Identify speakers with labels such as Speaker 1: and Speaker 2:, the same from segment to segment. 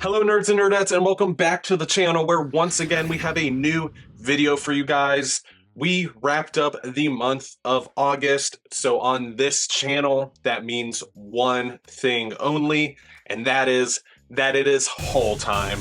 Speaker 1: Hello nerds and nerdettes, and welcome back to the channel where once again we have a new video for you guys. We wrapped up the month of August, so on this channel that means one thing only, and that is that it is haul time.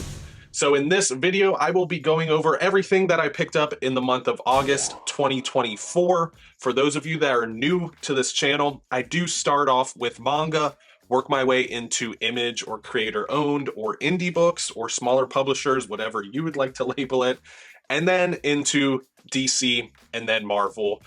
Speaker 1: So in this video I will be going over everything that I picked up in the month of August 2024. For those of you that are new to this channel, I do start off with manga, work my way into image or creator owned or indie books or smaller publishers, whatever you would like to label it, and then into DC and then Marvel.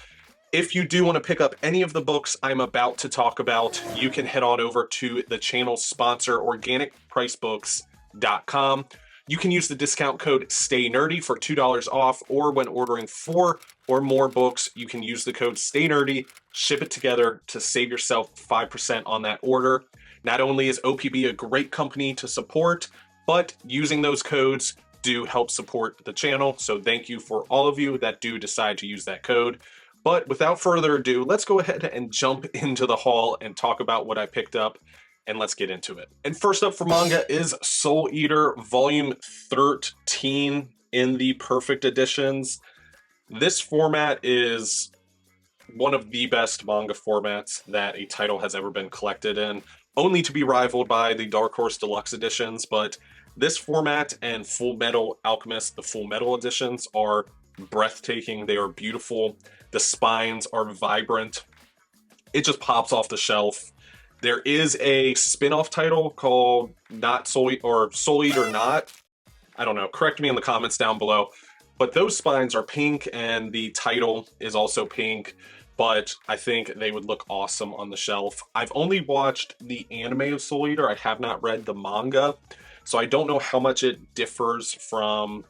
Speaker 1: If you do want to pick up any of the books I'm about to talk about, you can head on over to the channel's sponsor, organicpricebooks.com. You can use the discount code STAYNERDY for $2 off, or when ordering 4 or more books, you can use the code STAYNERDY, ship it together to save yourself 5% on that order. Not only is OPB a great company to support, but using those codes do help support the channel. So thank you for all of you that do decide to use that code. But without further ado, let's go ahead and jump into the haul and talk about what I picked up. And let's get into it. And first up for manga is Soul Eater Volume 13 in the Perfect Editions. This format is one of the best manga formats that a title has ever been collected in, only to be rivaled by the Dark Horse Deluxe Editions, but this format and Full Metal Alchemist, the Full Metal Editions, are breathtaking. They are beautiful. The spines are vibrant. It just pops off the shelf. There is a spin-off title called Not Soul or Soul Eater Not. I don't know, correct me in the comments down below. But those spines are pink and the title is also pink, but I think they would look awesome on the shelf. I've only watched the anime of Soul Eater. I have not read the manga, so I don't know how much it differs from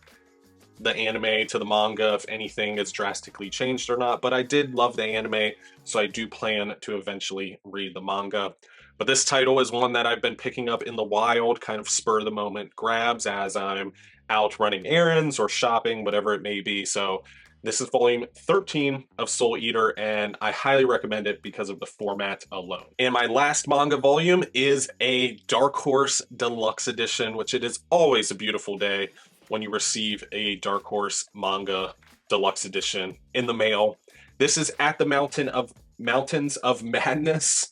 Speaker 1: the anime to the manga, if anything is drastically changed or not, but I did love the anime, so I do plan to eventually read the manga. But this title is one that I've been picking up in the wild, kind of spur of the moment grabs as I'm out running errands or shopping, whatever it may be. So this is volume 13 of Soul Eater, and I highly recommend it because of the format alone. And my last manga volume is a Dark Horse Deluxe Edition, which it is always a beautiful day when you receive a Dark Horse manga deluxe edition in the mail. This is At the Mountains of Madness.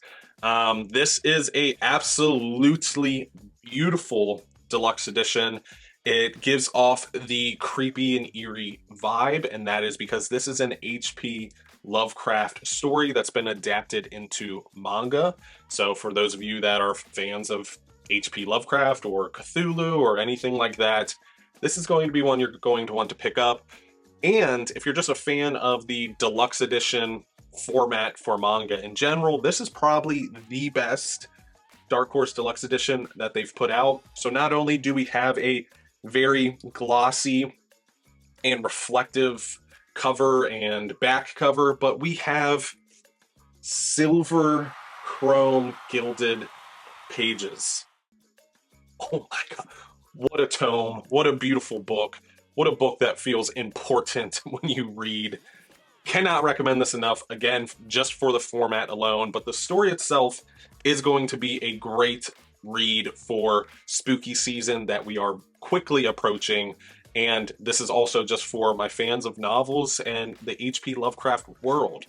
Speaker 1: This is a absolutely beautiful deluxe edition. It gives off the creepy and eerie vibe, and that is because this is an H.P. Lovecraft story that's been adapted into manga. So for those of you that are fans of H.P. Lovecraft or Cthulhu or anything like that, this is going to be one you're going to want to pick up. And if you're just a fan of the deluxe edition format for manga in general, this is probably the best Dark Horse Deluxe Edition that they've put out. So not only do we have a very glossy and reflective cover and back cover, but we have silver chrome gilded pages. Oh my god. What a tome, what a beautiful book, what a book that feels important when you read. Cannot recommend this enough, again, just for the format alone, but the story itself is going to be a great read for spooky season that we are quickly approaching, and this is also just for my fans of novels and the H.P. Lovecraft world.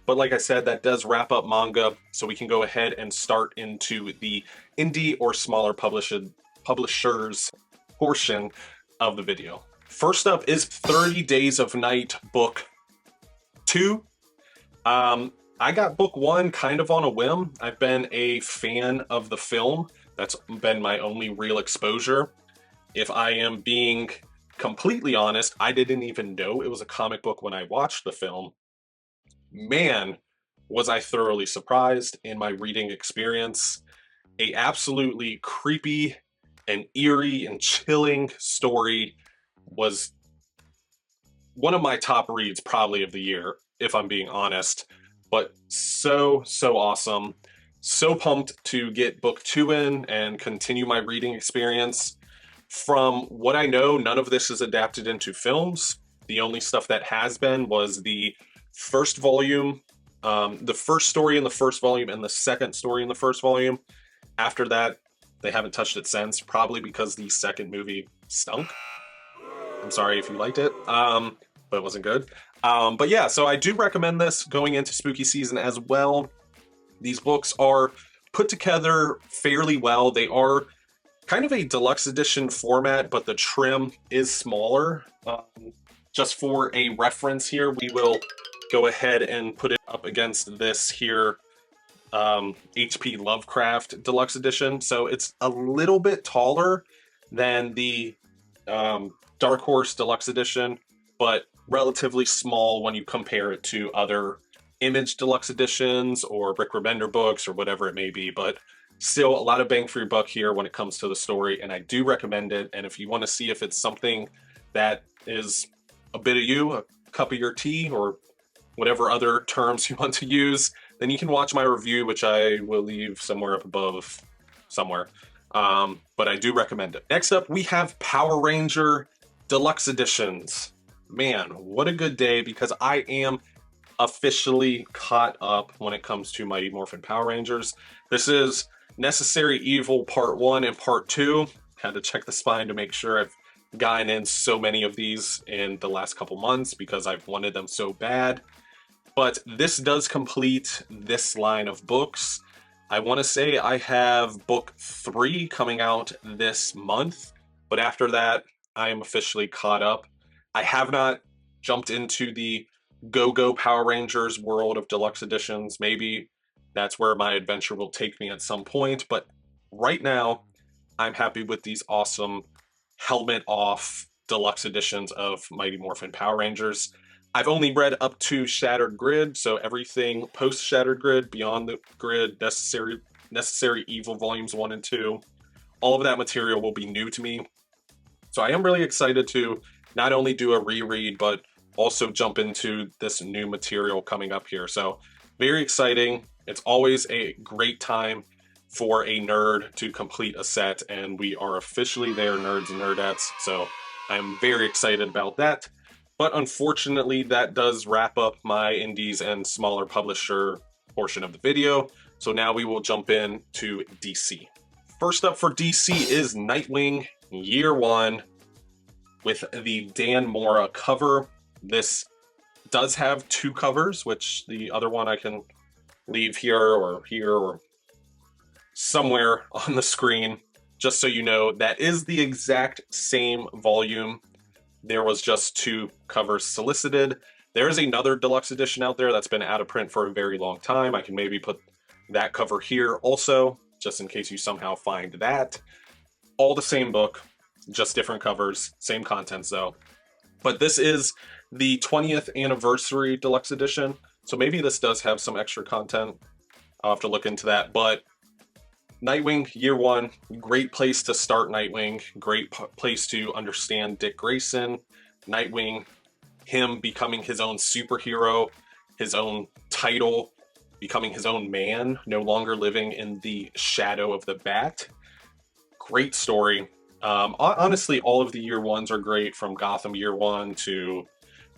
Speaker 1: But like I said, that does wrap up manga, so we can go ahead and start into the indie or smaller publishers portion of the video. First up is 30 Days of Night book 2. I got book 1 kind of on a whim. I've been a fan of the film. That's been my only real exposure. If I am being completely honest, I didn't even know it was a comic book when I watched the film. Man, was I thoroughly surprised in my reading experience. A absolutely creepy and eerie and chilling story. Was one of my top reads probably of the year, if I'm being honest, but so awesome. So pumped to get book 2 in and continue my reading experience. From what I know, none of this is adapted into films. The only stuff that has been was the first volume, the first story in the first volume and the second story in the first volume. After that, They haven't touched it since, probably because the second movie stunk. I'm sorry if you liked it, but it wasn't good. But yeah, so I do recommend this going into spooky season as well. These books are put together fairly well. They are kind of a deluxe edition format, but the trim is smaller. Just for a reference here, we will go ahead and put it up against this here HP Lovecraft Deluxe Edition. So it's a little bit taller than the Dark Horse Deluxe Edition, but relatively small when you compare it to other Image Deluxe Editions or Rick Remender books or whatever it may be. But still a lot of bang for your buck here when it comes to the story, and I do recommend it. And if you want to see if it's something that is a bit of you, a cup of your tea, or whatever other terms you want to use, then you can watch my review, which I will leave somewhere up above somewhere. But I do recommend it. Next up, we have Power Ranger Deluxe Editions. Man, what a good day, because I am officially caught up when it comes to Mighty Morphin Power Rangers. This is Necessary Evil Part 1 and Part 2. Had to check the spine to make sure I've gotten in so many of these in the last couple months because I've wanted them so bad. But this does complete this line of books. I want to say I have book 3 coming out this month, but after that, I am officially caught up. I have not jumped into the Go-Go Power Rangers world of deluxe editions. Maybe that's where my adventure will take me at some point, but right now, I'm happy with these awesome helmet-off deluxe editions of Mighty Morphin Power Rangers. I've only read up to Shattered Grid, so everything post Shattered Grid, Beyond the Grid, Necessary Evil Volumes 1 and 2, all of that material will be new to me. So I am really excited to not only do a reread, but also jump into this new material coming up here. So very exciting. It's always a great time for a nerd to complete a set, and we are officially there, nerds and nerdettes. So I'm very excited about that. But unfortunately, that does wrap up my indies and smaller publisher portion of the video. So now we will jump in to DC. First up for DC is Nightwing Year 1 with the Dan Mora cover. This does have 2 covers, which the other one I can leave here or somewhere on the screen, just so you know. That is the exact same volume. There was just 2 covers solicited. There is another deluxe edition out there that's been out of print for a very long time. I can maybe put that cover here also, just in case you somehow find that. All the same book, just different covers, same contents though. But this is the 20th anniversary deluxe edition, so maybe this does have some extra content. I'll have to look into that. But Nightwing Year 1, great place to start Nightwing, great place to understand Dick Grayson, Nightwing, him becoming his own superhero, his own title, becoming his own man, no longer living in the shadow of the Bat. Great story. Honestly, all of the Year 1s are great, from Gotham Year 1 to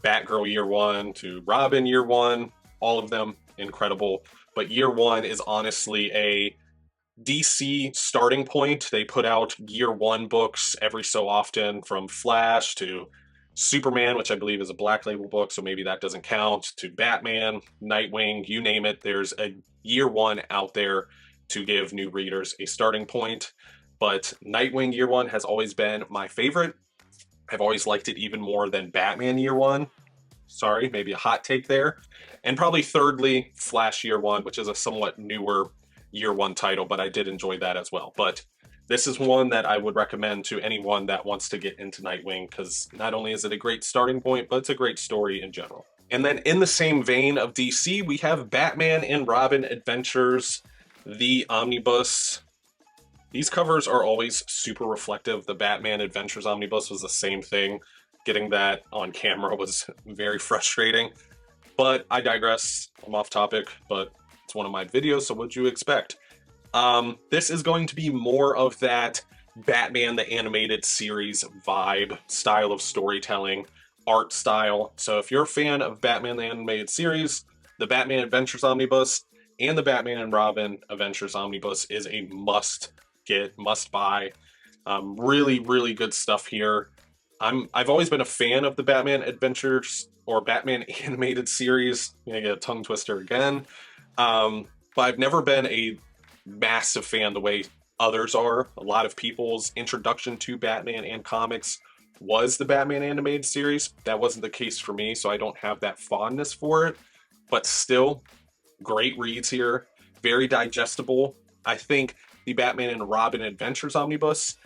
Speaker 1: Batgirl Year 1 to Robin Year 1, all of them incredible. But Year 1 is honestly a DC starting point. They put out Year 1 books every so often, from Flash to Superman, which I believe is a Black Label book, so maybe that doesn't count, to Batman, Nightwing, you name it. There's a Year 1 out there to give new readers a starting point. But Nightwing Year 1 has always been my favorite. I've always liked it even more than Batman Year 1. Sorry, maybe a hot take there. And probably thirdly, Flash Year 1, which is a somewhat newer Year 1 title, but I did enjoy that as well. But this is one that I would recommend to anyone that wants to get into Nightwing, because not only is it a great starting point, but it's a great story in general. And then in the same vein of DC, we have Batman and Robin Adventures, the Omnibus. These covers are always super reflective. The Batman Adventures Omnibus was the same thing. Getting that on camera was very frustrating. But I digress. I'm off topic, but it's one of my videos, so what'd you expect? This is going to be more of that Batman the Animated Series vibe, style of storytelling, art style. So if you're a fan of Batman the Animated Series, the Batman Adventures Omnibus and the Batman and Robin Adventures Omnibus is a must get, must buy. Really, really good stuff here. I've always been a fan of the Batman Adventures or Batman animated series. I get a tongue twister again. But I've never been a massive fan the way others are. A lot of people's introduction to Batman and comics was the Batman animated series. That wasn't the case for me, so I don't have that fondness for it. But still, great reads here. Very digestible. I think the Batman and Robin Adventures Omnibus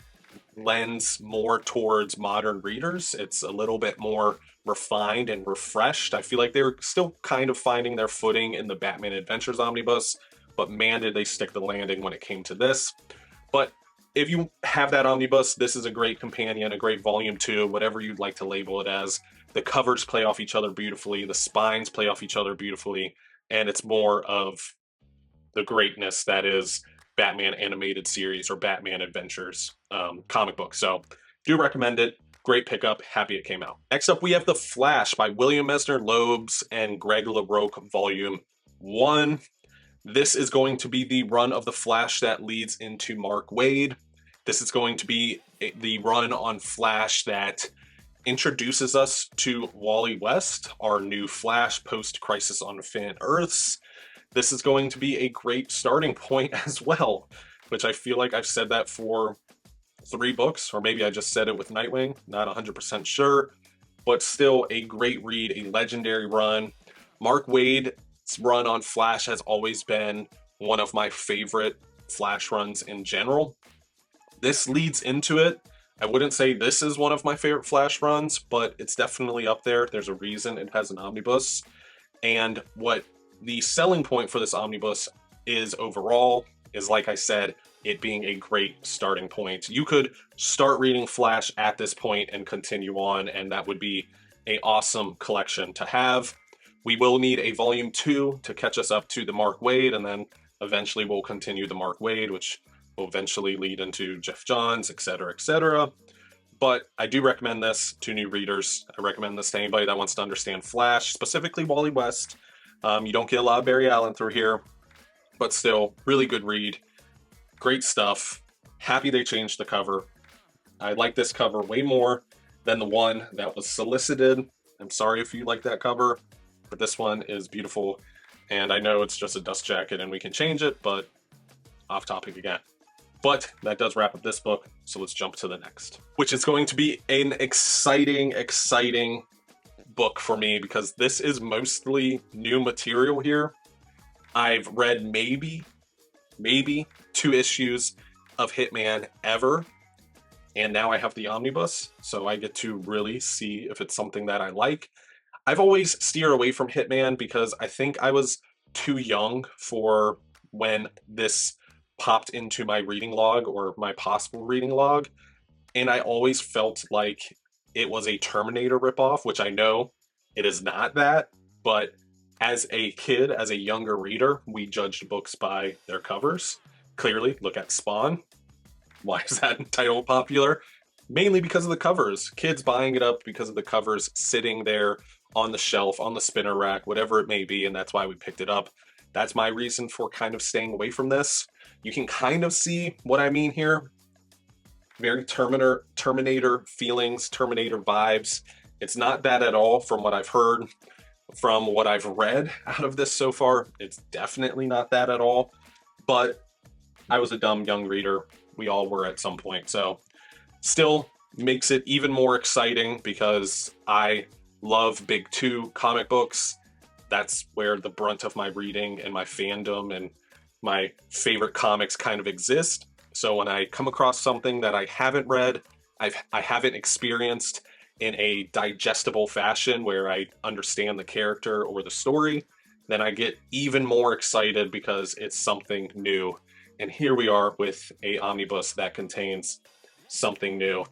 Speaker 1: lends more towards modern readers. It's a little bit more refined and refreshed. I feel like they were still kind of finding their footing in the Batman Adventures Omnibus, but man, did they stick the landing when it came to this. But if you have that omnibus, this is a great companion, a great volume 2, whatever you'd like to label it as. The covers play off each other beautifully, the spines play off each other beautifully, and it's more of the greatness that is Batman animated series or Batman Adventures comic book. So do recommend it. Great pickup. Happy it came out. Next up, we have The Flash by William Messner Loebs and Greg LaRocque, Volume 1. This is going to be the run of The Flash that leads into Mark Waid. This is going to be the run on Flash that introduces us to Wally West, our new Flash post-Crisis on Infinite Earths. This is going to be a great starting point as well, which I feel like I've said that for 3 books, or maybe I just said it with Nightwing, not 100% sure, but still a great read, a legendary run. Mark Waid's run on Flash has always been one of my favorite Flash runs in general. This leads into it. I wouldn't say this is one of my favorite Flash runs, but it's definitely up there. There's a reason it has an omnibus. And what the selling point for this omnibus is overall is, like I said, it being a great starting point. You could start reading Flash at this point and continue on, and that would be an awesome collection to have. We will need a volume 2 to catch us up to the Mark Waid, and then eventually we'll continue the Mark Waid, which will eventually lead into Jeff Johns, etc., etc. But I do recommend this to new readers. I recommend this to anybody that wants to understand Flash, specifically Wally West. You don't get a lot of Barry Allen through here, but still, really good read. Great stuff. Happy they changed the cover. I like this cover way more than the one that was solicited. I'm sorry if you like that cover, but this one is beautiful. And I know it's just a dust jacket and we can change it, but off topic again. But that does wrap up this book, so let's jump to the next, which is going to be an exciting book for me because this is mostly new material here. I've read maybe 2 issues of Hitman ever, and now I have the omnibus, so I get to really see if it's something that I like. I've always steered away from Hitman because I think I was too young for when this popped into my reading log or my possible reading log, and I always felt like it was a Terminator ripoff, which I know it is not that, but as a kid, as a younger reader, we judged books by their covers. Clearly, look at Spawn. Why is that title popular? Mainly because of the covers. Kids buying it up because of the covers sitting there on the shelf, on the spinner rack, whatever it may be, and that's why we picked it up. That's my reason for kind of staying away from this. You can kind of see what I mean here. Very Terminator feelings, Terminator vibes. It's not that at all from what I've heard, from what I've read out of this so far. It's definitely not that at all. But I was a dumb young reader. We all were at some point. So still makes it even more exciting because I love Big 2 comic books. That's where the brunt of my reading and my fandom and my favorite comics kind of exist. So when I come across something that I haven't read, I haven't experienced in a digestible fashion where I understand the character or the story, then I get even more excited because it's something new. And here we are with a omnibus that contains something new.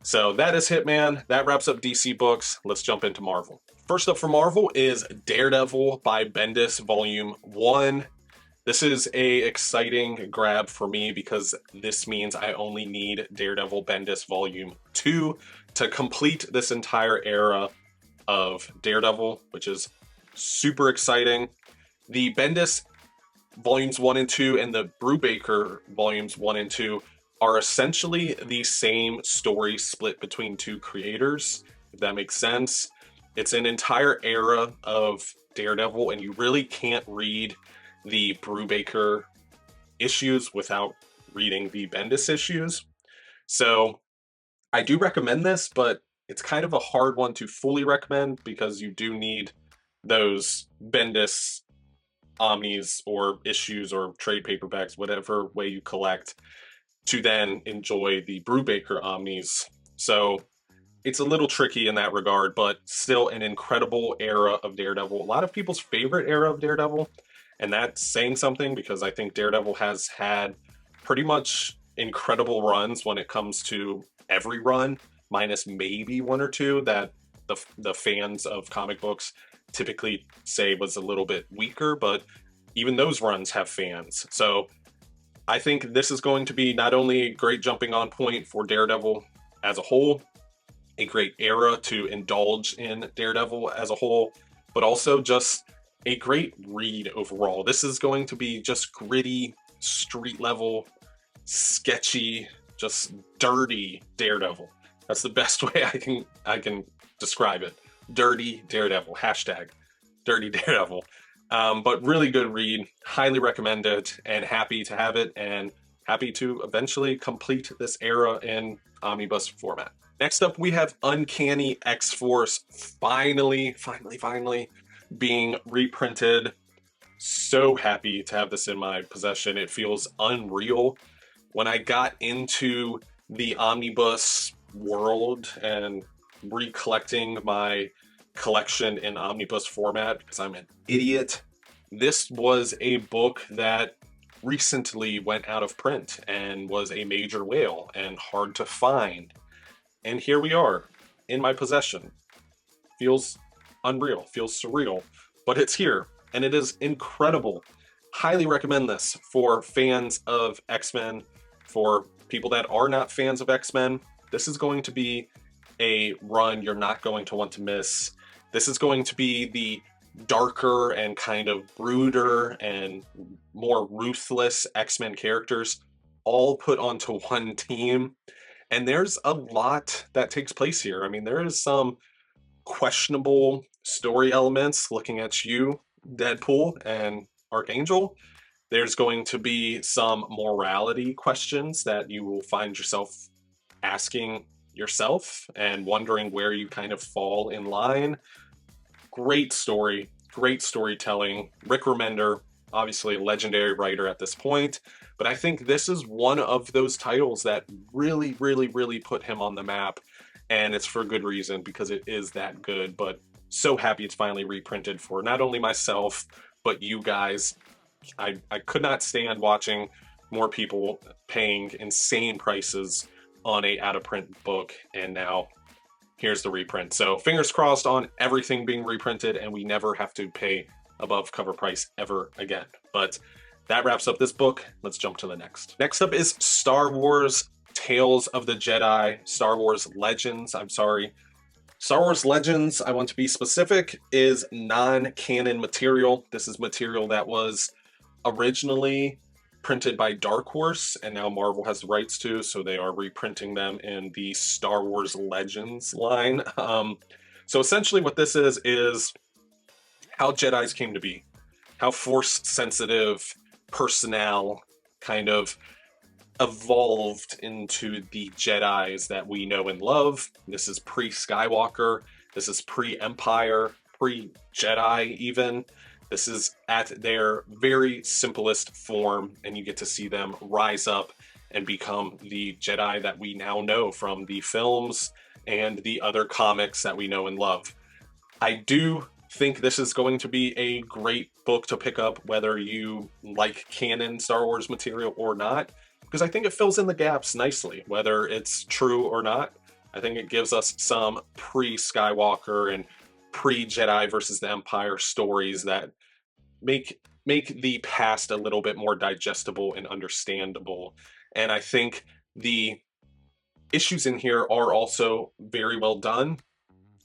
Speaker 1: So that is Hitman. That wraps up DC books. Let's jump into Marvel. First up for Marvel is Daredevil by Bendis, Volume 1. This is a exciting grab for me because this means I only need Daredevil Bendis Volume 2 to complete this entire era of Daredevil, which is super exciting. The Bendis Volumes 1 and 2 and the Brubaker Volumes 1 and 2 are essentially the same story split between two creators, if that makes sense. It's an entire era of Daredevil, and you really can't read the Brubaker issues without reading the Bendis issues. So I do recommend this, but it's kind of a hard one to fully recommend because you do need those Bendis omnis or issues or trade paperbacks, whatever way you collect, to then enjoy the Brubaker omnis. So it's a little tricky in that regard, but still an incredible era of Daredevil. A lot of people's favorite era of Daredevil, and that's saying something because I think Daredevil has had pretty much incredible runs when it comes to every run, minus maybe one or two that the fans of comic books typically say was a little bit weaker, but even those runs have fans. So I think this is going to be not only a great jumping on point for Daredevil as a whole, a great era to indulge in Daredevil as a whole, but also just a great read overall. This is going to be just gritty, street level, sketchy, just dirty Daredevil. That's the best way I can describe it. Dirty Daredevil. Hashtag Dirty Daredevil. But really good read. Highly recommend it, and happy to have it, and happy to eventually complete this era in omnibus format. Next up, we have Uncanny X-Force finally being reprinted. So happy to have this in my possession. It feels unreal. When I got into the omnibus world and recollecting my collection in omnibus format because I'm an idiot, this was a book that recently went out of print and was a major whale and hard to find. And here we are in my possession. Feels unreal, feels surreal, but it's here and it is incredible. Highly recommend this for fans of X-Men, for people that are not fans of X-Men. This is going to be a run you're not going to want to miss. This is going to be the darker and kind of brooder and more ruthless X-Men characters all put onto one team. And there's a lot that takes place here. I mean, there is some questionable story elements looking at you, Deadpool and Archangel. There's going to be some morality questions that you will find yourself asking yourself and wondering where you kind of fall in line. Great story, great storytelling. Rick Remender, obviously a legendary writer at this point, but I think this is one of those titles that really put him on the map, and it's for good reason because it is that good. But so happy it's finally reprinted for not only myself, but you guys. I could not stand watching more people paying insane prices on a out-of-print book, and now here's the reprint. So fingers crossed on everything being reprinted and we never have to pay above cover price ever again. But that wraps up this book. Let's jump to the next. Next up is Star Wars Tales of the Jedi, Star Wars Legends, Star Wars Legends, I want to be specific, is non-canon material. This is material that was originally printed by Dark Horse, and now Marvel has the rights to, so they are reprinting them in the Star Wars Legends line. So essentially what this is how Jedis came to be, how Force-sensitive personnel kind of evolved into the Jedis that we know and love. This is pre-Skywalker, this is pre-Empire, pre-Jedi even. This is at their very simplest form, and you get to see them rise up and become the Jedi that we now know from the films and the other comics that we know and love. I do think this is going to be a great book to pick up, whether you like canon Star Wars material or not, because I think it fills in the gaps nicely, whether it's true or not. I think it gives us some pre-Skywalker and pre-Jedi versus the Empire stories that make the past a little bit more digestible and understandable. And I think the issues in here are also very well done.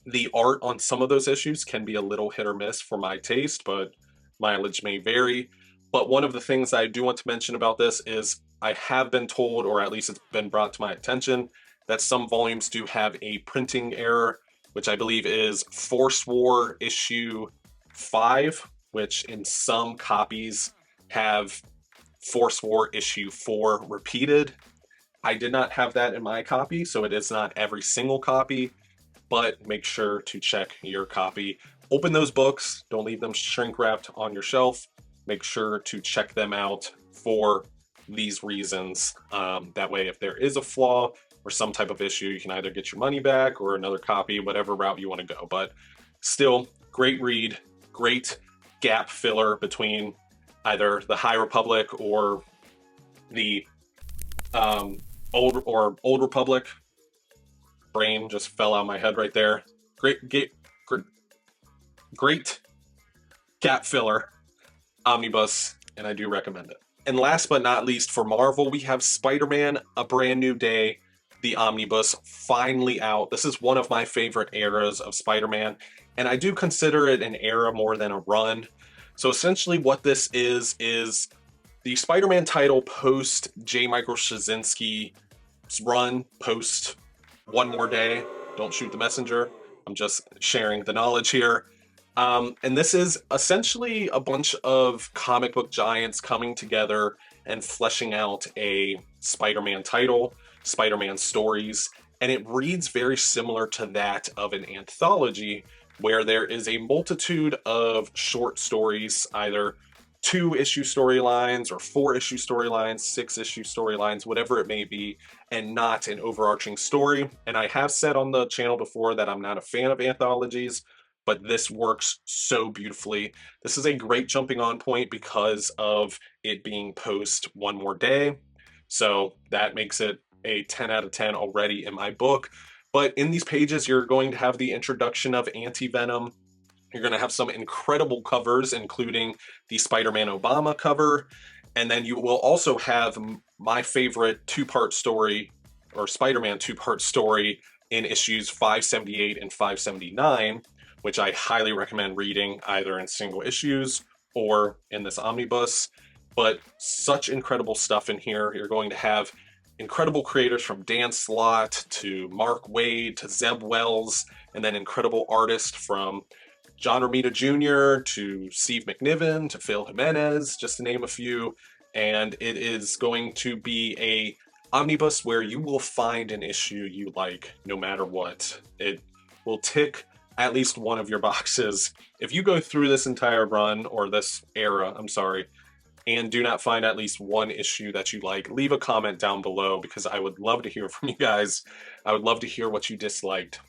Speaker 1: The art on some of those issues can be a little hit or miss for my taste, but mileage may vary. But one of the things I do want to mention about this is I have been told, or at least it's been brought to my attention, that some volumes do have a printing error, which I believe is Force War issue 5, which in some copies have Force War issue 4 repeated. I did not have that in my copy, so it is not every single copy, but make sure to check your copy. Open those books, don't leave them shrink wrapped on your shelf. Make sure to check them out for these reasons. That way, if there is a flaw or some type of issue, you can either get your money back or another copy, whatever route you want to go. But still, great read, great gap filler between either the High Republic or the Old Republic. Brain just fell out of my head right there. Great gap filler omnibus, and I do recommend it. And last but not least, for Marvel, we have Spider-Man: A Brand New Day, the omnibus, finally out. This is one of my favorite eras of Spider-Man, and I do consider it an era more than a run. So essentially what this is the Spider-Man title post J. Michael Straczynski's run, post One More Day, Don't Shoot the Messenger. I'm just sharing the knowledge here. And this is essentially a bunch of comic book giants coming together and fleshing out a Spider-Man title, Spider-Man stories, and it reads very similar to that of an anthology where there is a multitude of short stories, either 2-issue storylines or 4-issue storylines, 6-issue storylines, whatever it may be, and not an overarching story. And I have said on the channel before that I'm not a fan of anthologies, but this works so beautifully. This is a great jumping on point because of it being post One More Day. So that makes it a 10 out of 10 already in my book. But in these pages, you're going to have the introduction of Anti-Venom. You're going to have some incredible covers, including the Spider-Man Obama cover. And then you will also have my favorite two-part story, or Spider-Man two-part story, in issues 578 and 579, which I highly recommend reading either in single issues or in this omnibus. But such incredible stuff in here. You're going to have incredible creators from Dan Slott to Mark Waid to Zeb Wells, and then incredible artists from John Romita Jr. to Steve McNiven to Phil Jimenez, just to name a few. And it is going to be a omnibus where you will find an issue you like no matter what. It will tick at least one of your boxes. If you go through this entire run, or this era, I'm sorry, and do not find at least one issue that you like, leave a comment down below because I would love to hear from you guys. I would love to hear what you disliked.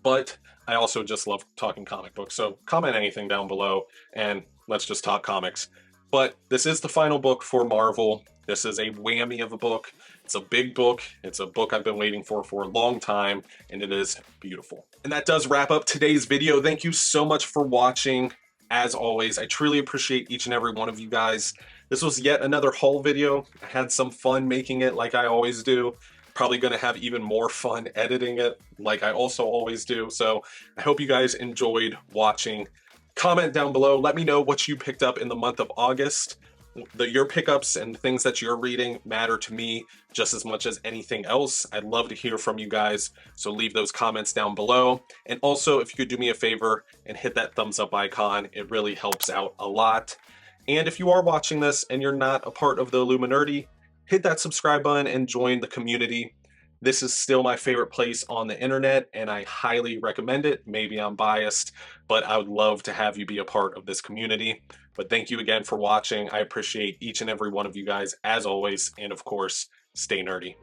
Speaker 1: But I also just love talking comic books, so comment anything down below and let's just talk comics. But this is the final book for Marvel. This is a whammy of a book. It's a big book. It's a book I've been waiting for a long time, and it is beautiful. And that does wrap up today's video. Thank you so much for watching. As always, I truly appreciate each and every one of you guys. This was yet another haul video. I had some fun making it like I always do. Probably going to have even more fun editing it like I also always do. So I hope you guys enjoyed watching. Comment down below. Let me know what you picked up in the month of August. Your pickups and things that you're reading matter to me just as much as anything else. I'd love to hear from you guys, so leave those comments down below. And also, if you could do me a favor and hit that thumbs up icon, it really helps out a lot. And if you are watching this and you're not a part of the Illuminati, hit that subscribe button and join the community. This is still my favorite place on the internet, and I highly recommend it. Maybe I'm biased, but I would love to have you be a part of this community. But thank you again for watching. I appreciate each and every one of you guys as always, and of course, stay nerdy.